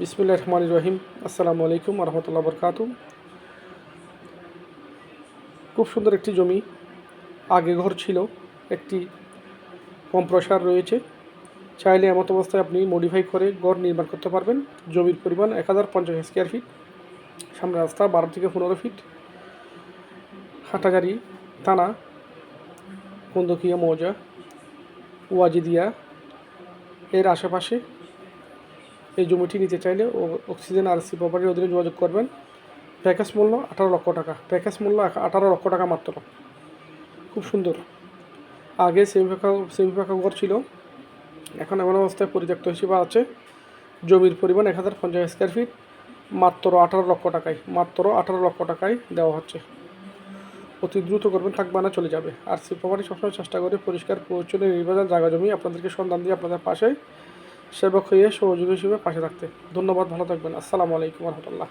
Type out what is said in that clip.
বিসমিল্লাহির রহমানির রহিম। আসসালামু আলাইকুম ওয়া রাহমাতুল্লাহি ওয়া বারাকাতুহু। খুব সুন্দর একটি জমি, আগে ঘর ছিল, একটি কম্প্রেসার রয়েছে। চাইলে এমত অবস্থায় আপনি মডিফাই করে ঘর নির্মাণ করতে পারবেন। জমির পরিমাণ 1050 স্কোয়ার ফিট, সামনে রাস্তা 12 থেকে 15 ফিট, হাটাজারি থানা, কুন্দকিয়া মৌজা, ওয়াজিদিয়া এর আশেপাশে। এই জমিটি নিতে চাইলে অক্সিজেন আর সি প্রপার্টির অধীনে যোগাযোগ করবেন। প্যাকেজ মূল্য 18 লক্ষ টাকা। প্যাকেজ মূল্য 18 লক্ষ টাকা মাত্র। খুব সুন্দর। আগে সেমি পাকা ঘর ছিল, এখন এমন অবস্থায় পরিত্যক্ত হিসেবে আছে। জমির পরিমাণ 1050 স্কোয়ার ফিট, মাত্র 18 লক্ষ টাকায়। মাত্র 18 লক্ষ টাকায় দেওয়া হচ্ছে। অতি দ্রুত করবেন, থাকবে না চলে যাবে। আর সি প্রপার্টি সবসময় চেষ্টা করে পরিষ্কার পরিচ্ছন্ন নির্ভেজাল জায়গা জমি আপনাদেরকে সন্ধান দিয়ে আপনাদের পাশে সেবক হয়ে সহযোগী হিসেবে পাশে থাকতে। ধন্যবাদ, ভালো থাকবেন। আসসালামু আলাইকুম রহমতুল্লাহ।